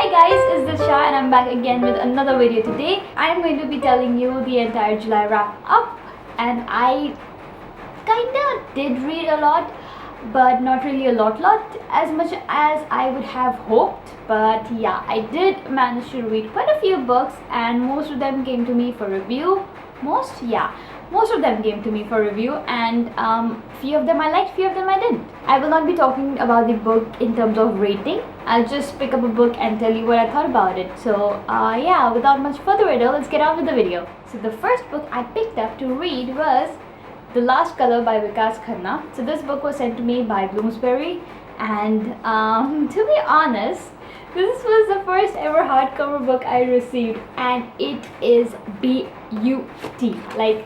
Hi guys, it's Disha and I'm back again with another video today. I'm going to be telling you the entire July wrap up, and I kinda did read a lot, but not really a lot as much as I would have hoped. But yeah, I did manage to read quite a few books, and most of them came to me for review. Most of them came to me for review, and few of them I liked, few of them I didn't. I will not be talking about the book in terms of rating. I'll just pick up a book and tell you what I thought about it. So yeah, without much further ado, let's get on with the video. So the first book I picked up to read was The Last Color by Vikas Khanna. So this book was sent to me by Bloomsbury, and to be honest, this was the first ever hardcover book I received, and it is beauty. Like,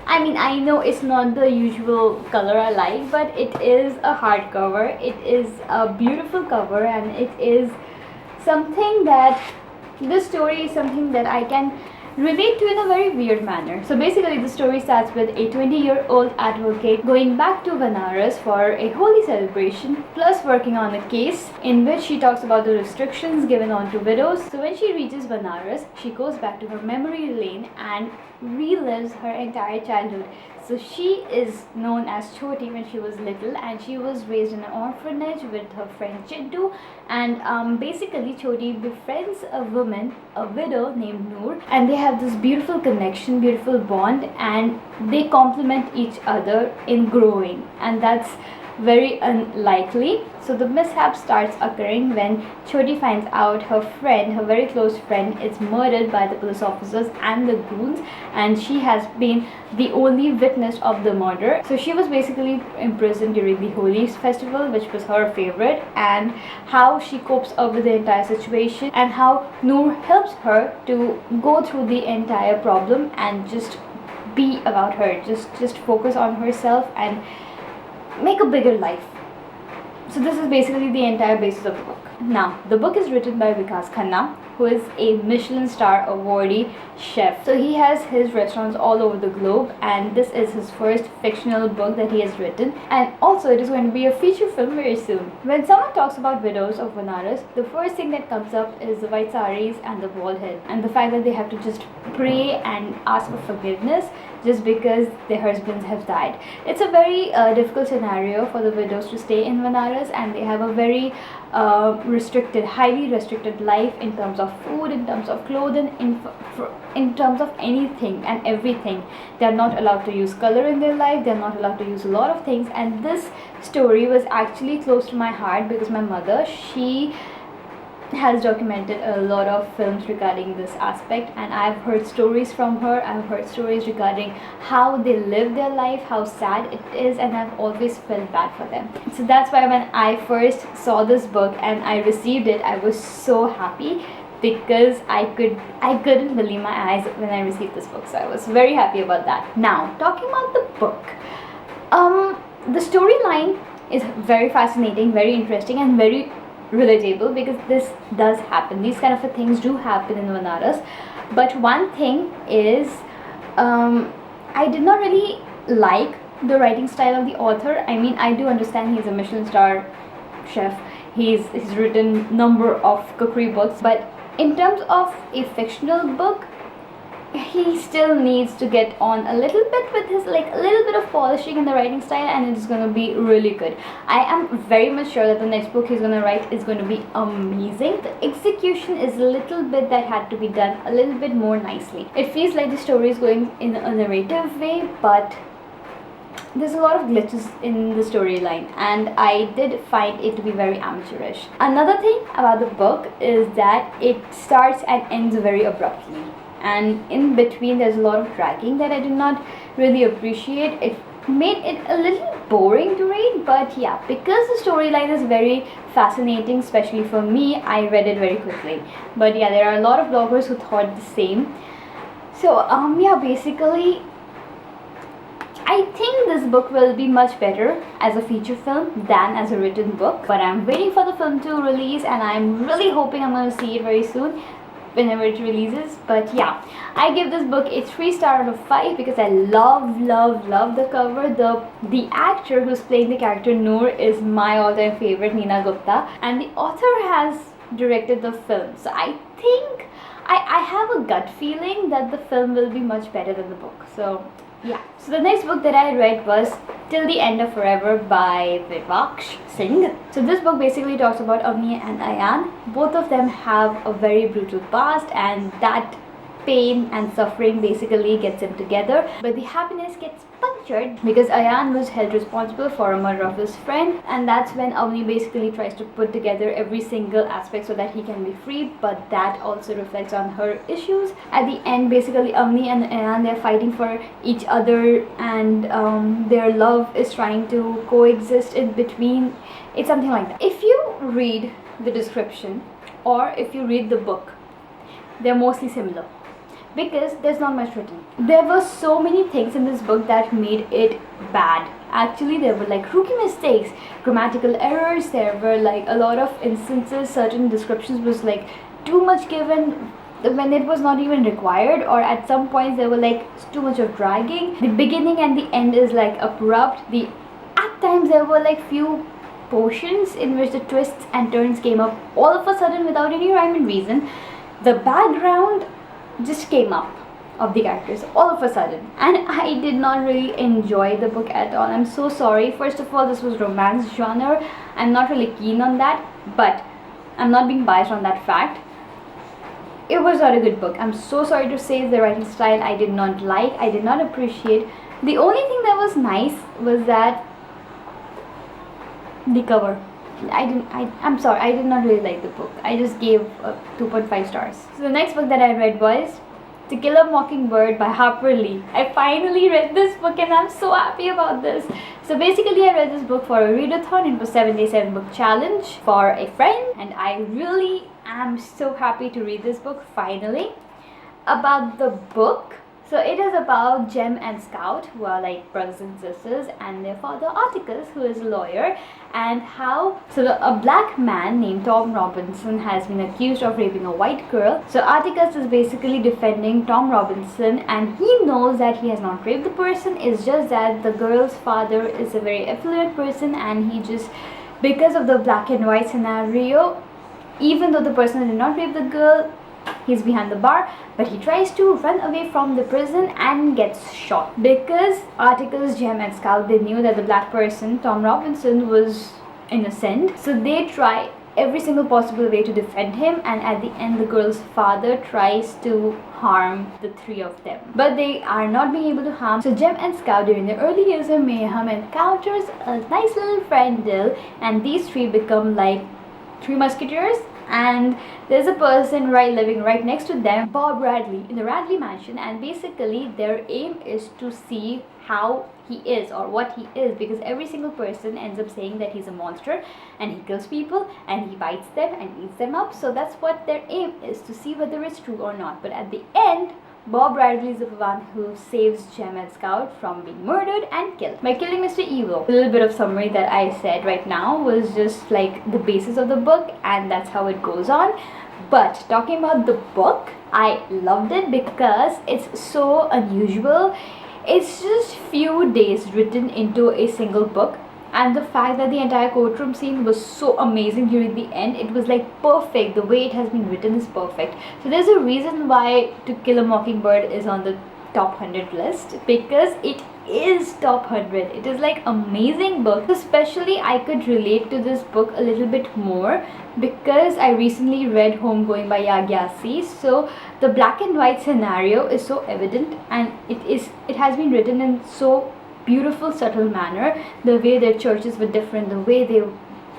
I mean, I know it's not the usual color I like, but it is a hardcover. It is a beautiful cover, and it is something that this story is something that I can relate to in a very weird manner. So basically the story starts with a 20-year-old advocate going back to Benares for a holy celebration, plus working on a case in which she talks about the restrictions given on to widows. So when she reaches Benares, she goes back to her memory lane and relives her entire childhood. So she is known as Choti when she was little, and she was raised in an orphanage with her friend Chintu, and basically Choti befriends a woman, a widow named Noor, and they have this beautiful connection, beautiful bond, and they complement each other in growing, and that's very unlikely. So the mishap starts occurring when Choti finds out her friend, her very close friend, is murdered by the police officers and the goons, and she has been the only witness of the murder. So she was basically imprisoned during the Holi festival, which was her favorite, and how she copes up with the entire situation, and how Noor helps her to go through the entire problem and just be about her, just focus on herself and make a bigger life. So this is basically the entire basis of the book. Now, the book is written by Vikas Khanna, who is a Michelin star awardee chef. So he has his restaurants all over the globe, and this is his first fictional book that he has written, and also it is going to be a feature film very soon. When someone talks about widows of Benares, the first thing that comes up is the white saris and the bald head, and the fact that they have to just pray and ask for forgiveness just because their husbands have died. It's a very difficult scenario for the widows to stay in Benares, and they have a very highly restricted life in terms of food, in terms of clothing, in terms of anything and everything. They are not allowed to use color in their life, they are not allowed to use a lot of things, and this story was actually close to my heart because my mother, she has documented a lot of films regarding this aspect, and I've heard stories from her. I've heard stories regarding how they live their life, how sad it is, and I've always felt bad for them. So that's why when I first saw this book and I received it, I was so happy because I couldn't believe my eyes when I received this book. So I was very happy about that. Now, talking about the book, the storyline is very fascinating, very interesting, and very relatable because this does happen. These kind of things do happen in Benares. But one thing is, I did not really like the writing style of the author. I mean, I do understand he's a Michelin star chef. He's written number of cookery books, but in terms of a fictional book, he still needs to get on a little bit with his, like, a little bit of polishing in the writing style, and it's going to be really good. I am very much sure that the next book he's going to write is going to be amazing. The execution is a little bit that had to be done a little bit more nicely. It feels like the story is going in a narrative way, but there's a lot of glitches in the storyline, and I did find it to be very amateurish. Another thing about the book is that it starts and ends very abruptly, and in between there's a lot of dragging that I did not really appreciate. It made it a little boring to read, but yeah, because the storyline is very fascinating, especially for me, I read it very quickly. But yeah, there are a lot of bloggers who thought the same. So yeah, basically I think this book will be much better as a feature film than as a written book, but I'm waiting for the film to release, and I'm really hoping I'm going to see it very soon whenever it releases. But yeah, I give this book a 3 star out of 5 because I love the cover. The actor who's playing the character Noor is my all-time favorite, Neena Gupta, and the author has directed the film. So I think I have a gut feeling that the film will be much better than the book. So yeah. So the next book that I read was Till the End of Forever by Bewitchingly. So this book basically talks about Avni and Ayan. Both of them have a very brutal past, and that pain and suffering basically gets them together, but the happiness gets punctured because Ayan was held responsible for a murder of his friend, and that's when Avni basically tries to put together every single aspect so that he can be free, but that also reflects on her issues. At the end, basically Avni and Ayan, they're fighting for each other, and their love is trying to coexist in between. It's something like that. If you read the description or if you read the book, they're mostly similar, because there's not much written. There were so many things in this book that made it bad. Actually, there were like rookie mistakes, grammatical errors, there were like a lot of instances, certain descriptions was like too much given when it was not even required, or at some points there were like too much of dragging. The beginning and the end is like abrupt. At times there were like few portions in which the twists and turns came up all of a sudden without any rhyme and reason. The background just came up of the characters all of a sudden, and I did not really enjoy the book at all. I'm so sorry. First of all, this was romance genre. I'm not really keen on that, but I'm not being biased on that fact. It was not a good book. I'm so sorry to say the writing style I did not like, I did not appreciate. The only thing that was nice was that the cover. I'm sorry, I did not really like the book. I just gave 2.5 stars. So the next book that I read was To Kill a Mockingbird by Harper Lee. I finally read this book and I'm so happy about this. So basically I read this book for a readathon. It was 7-day 7-book challenge for a friend, and I really am so happy to read this book finally. About the book, so it is about Jem and Scout, who are like brothers and sisters, and their father Atticus, who is a lawyer, and how a black man named Tom Robinson has been accused of raping a white girl. So Atticus is basically defending Tom Robinson, and he knows that he has not raped the person. It's just that the girl's father is a very affluent person, and he just, because of the black and white scenario, even though the person did not rape the girl, he's behind the bar, but he tries to run away from the prison and gets shot. Because Atticus, Jem and Scout, they knew that the black person, Tom Robinson, was innocent, so they try every single possible way to defend him, and at the end the girl's father tries to harm the three of them, but they are not being able to harm. So Jem and Scout, during the early years of mayhem, encounters a nice little friend Dill, and these three become like three musketeers. And there's a person living right next to them, Bob Radley, in the Radley mansion, and basically their aim is to see how he is or what he is, because every single person ends up saying that he's a monster and he kills people and he bites them and eats them up. So that's what their aim is, to see whether it's true or not. But at the end, Bob Radley is the one who saves Jem and Scout from being murdered and killed by killing Mr. Evil. A little bit of summary that I said right now was just like the basis of the book, and that's how it goes on. But talking about the book, I loved it because it's so unusual. It's just few days written into a single book, and the fact that the entire courtroom scene was so amazing during the end, it was like perfect. The way it has been written is perfect. So there's a reason why To Kill a Mockingbird is on the top 100 list, because it is top 100. It is like amazing book. Especially I could relate to this book a little bit more because I recently read Homegoing by Yagyasi. So the black and white scenario is so evident, and it has been written in so beautiful, subtle manner. The way their churches were different, the way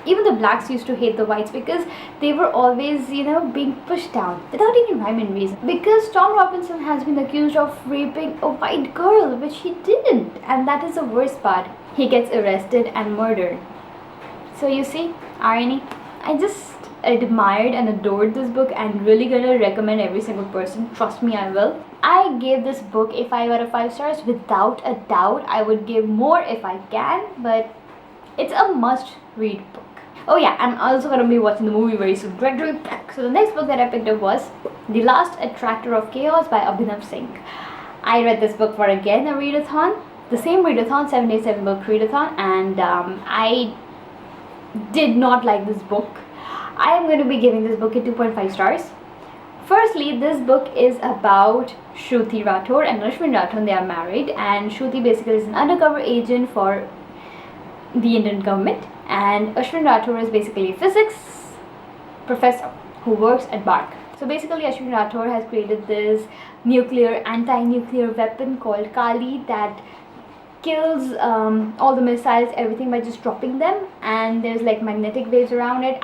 even the blacks used to hate the whites because they were always, being pushed down without any rhyme and reason. Because Tom Robinson has been accused of raping a white girl, which he didn't, and that is the worst part. He gets arrested and murdered. So you see, irony. I just admired and adored this book, and really gonna recommend every single person. Trust me, I will. I gave this book a 5 out of 5 stars without a doubt. I would give more if I can, but it's a must read book. Oh yeah, I'm also gonna be watching the movie very soon. Gregory Peck. So the next book that I picked up was The Last Attractor of Chaos by Abhinav Singh. I read this book for again a readathon, the same readathon, 7-day 7-book readathon, and I did not like this book. I am going to be giving this book a 2.5 stars. Firstly, this book is about Shruti Rathore and Ashwin Rathore. They are married, and Shruti basically is an undercover agent for the Indian government, and Ashwin Rathore is basically a physics professor who works at BARC. So basically, Ashwin Rathore has created this anti-nuclear weapon called Kali that kills all the missiles, everything, by just dropping them, and there's like magnetic waves around it.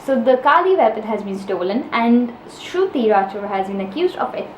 So the Kali weapon has been stolen, and Shruti Rathore has been accused of it.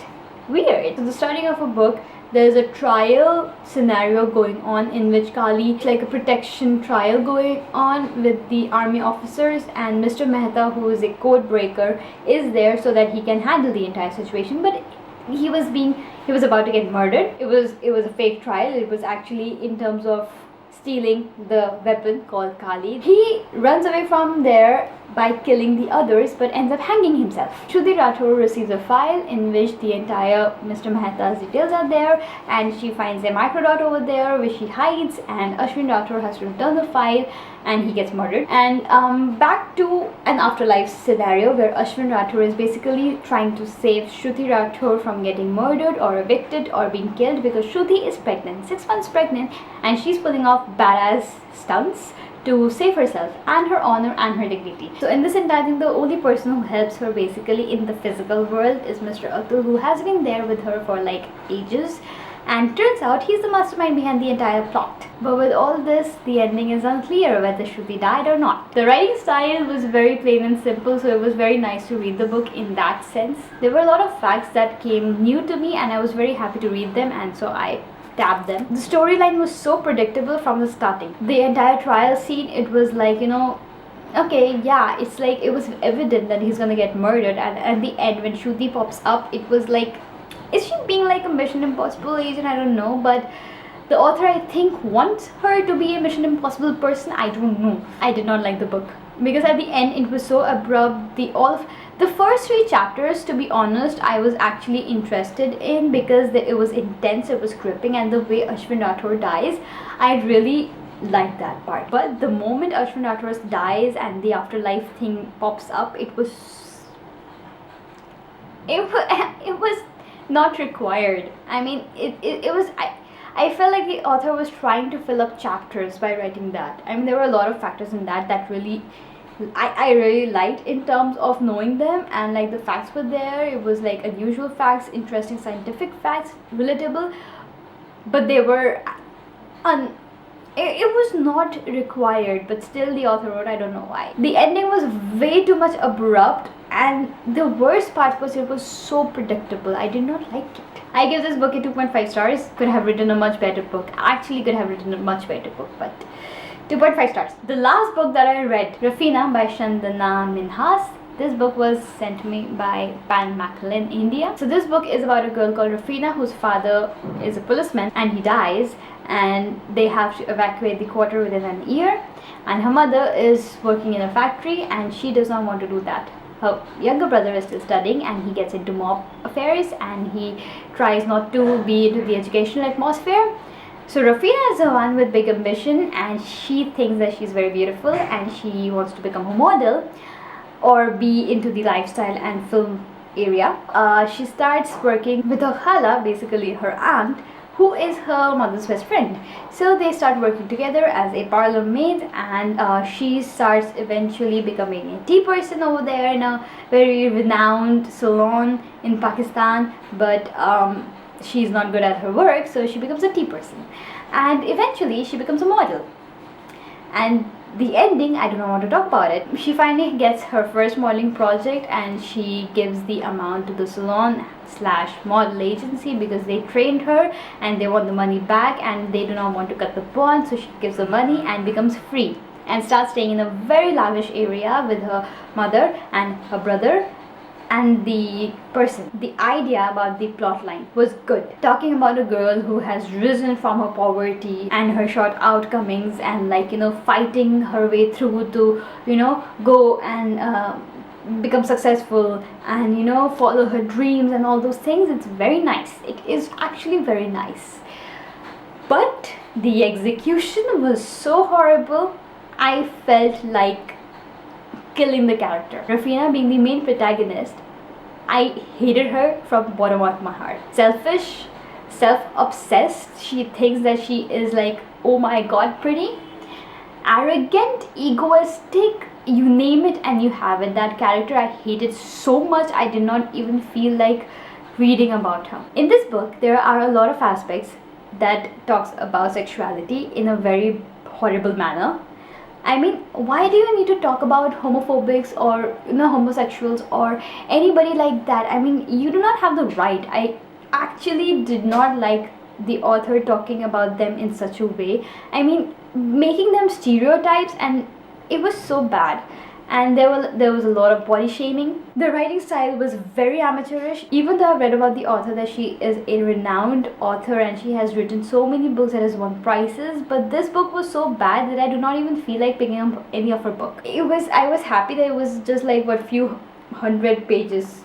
Weird. So the starting of a book, there's a trial scenario going on in which Kali, like a protection trial going on with the army officers, and Mr. Mehta, who is a code breaker, is there so that he can handle the entire situation. But he was about to get murdered. It was a fake trial. It was actually in terms of stealing the weapon called Kali. He runs away from there by killing the others, but ends up hanging himself. Shruti Rathore receives a file in which the entire Mr. Mehta's details are there, and she finds a microdot over there which she hides, and Ashwin Rathore has to return the file, and he gets murdered. And back to an afterlife scenario where Ashwin Rathore is basically trying to save Shruti Rathore from getting murdered or evicted or being killed, because Shruti is pregnant, 6 months pregnant, and she's pulling off badass stunts to save herself and her honor and her dignity. So in this entire thing, the only person who helps her basically in the physical world is Mr. Atul, who has been there with her for like ages, and turns out he's the mastermind behind the entire plot. But with all this, the ending is unclear whether Shruti died or not. The writing style was very plain and simple, so it was very nice to read the book in that sense. There were a lot of facts that came new to me, and I was very happy to read them, and so I tabbed them. The storyline was so predictable from the starting. The entire trial scene, it was like, okay, yeah, it's like it was evident that he's gonna get murdered, and at the end when Shruti pops up, it was like, is she being like a Mission Impossible agent? I don't know, but the author, I think, wants her to be a Mission Impossible person. I don't know. I did not like the book because at the end it was so abrupt. The first 3 chapters, to be honest, I was actually interested in because it was intense, it was gripping, and the way Ashwin Rathore dies, I really liked that part. But the moment Ashwin Rathore dies and the afterlife thing pops up, it was not required. I mean, it was. I felt like the author was trying to fill up chapters by writing that. I mean, there were a lot of factors in that really I really liked in terms of knowing them, and like the facts were there. It was like unusual facts, interesting scientific facts, relatable, but they were it was not required, but still the author wrote. I don't know why. The ending was way too much abrupt, and the worst part was it was so predictable. I did not like it. I give this book a 2.5 stars. Could have written a much better book. Actually could have written a much better book, but 2.5 stars. The last book that I read, Rafina by Chandana Minhas. This book was sent to me by Pan Macklin, India. So this book is about a girl called Rafina whose father is a policeman and he dies, and they have to evacuate the quarter within an year, and her mother is working in a factory and she does not want to do that. Her younger brother is still studying and he gets into mob affairs and he tries not to be into the educational atmosphere. So Rafina is the one with big ambition, and she thinks that she's very beautiful and she wants to become a model or be into the lifestyle and film area. She starts working with her khala, basically her aunt, who is her mother's best friend. So they start working together as a parlor maid, and she starts eventually becoming a tea person over there in a very renowned salon in Pakistan, but she's not good at her work, so she becomes a tea person, and eventually she becomes a model. And the ending, I do not want to talk about it. She finally gets her first modeling project, and she gives the amount to the salon / model agency because they trained her and they want the money back, and they do not want to cut the bond, so she gives the money and becomes free and starts staying in a very lavish area with her mother and her brother and the person. The idea about the plot line was good, talking about a girl who has risen from her poverty and her short outcomings, and fighting her way through to go and become successful and follow her dreams and all those things. It's very nice. It is actually very nice, but the execution was so horrible. I felt like killing the character. Rafina being the main protagonist, I hated her from bottom of my heart. Selfish, self-obsessed, she thinks that she is like, oh my god, pretty. Arrogant, egoistic, you name it and you have it. That character I hated so much, I did not even feel like reading about her. In this book, there are a lot of aspects that talks about sexuality in a very horrible manner. I mean, why do you need to talk about homophobics or homosexuals or anybody like that? I mean, you do not have the right. I actually did not like the author talking about them in such a way. I mean, making them stereotypes, and it was so bad. And there was a lot of body shaming. The writing style was very amateurish. Even though I've read about the author that she is a renowned author and she has written so many books that has won prizes, but this book was so bad that I do not even feel like picking up any of her book. I was happy that it was just like what few hundred pages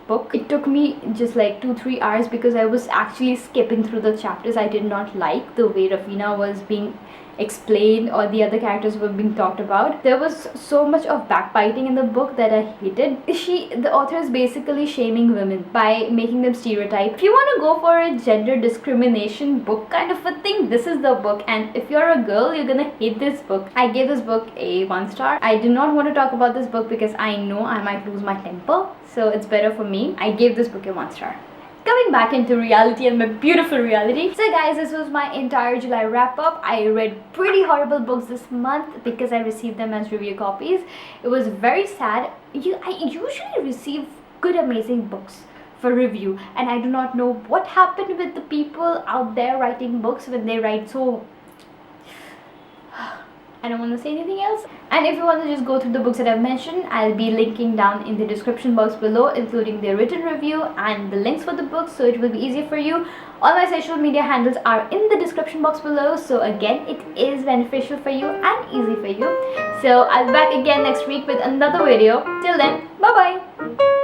book. It took me just like 2-3 hours because I was actually skipping through the chapters. I did not like the way Rafina was being explained or the other characters were being talked about. There was so much of backbiting in the book that I hated. The author is basically shaming women by making them stereotype. If you want to go for a gender discrimination book kind of a thing, this is the book. And if you're a girl, you're gonna hate this book. I gave this book a 1 star. I do not want to talk about this book because I know I might lose my temper, so it's better for me. I gave this book a 1 star. Coming back into reality and my beautiful reality. So guys, this was my entire July wrap up. I read pretty horrible books this month because I received them as review copies. It was very sad. I usually receive good amazing books for review, and I do not know what happened with the people out there writing books when they write so... I don't want to say anything else. And if you want to just go through the books that I've mentioned, I'll be linking down in the description box below, including their written review and the links for the books, so it will be easier for you. All my social media handles are in the description box below, so again, it is beneficial for you and easy for you. So I'll be back again next week with another video. Till then, bye bye.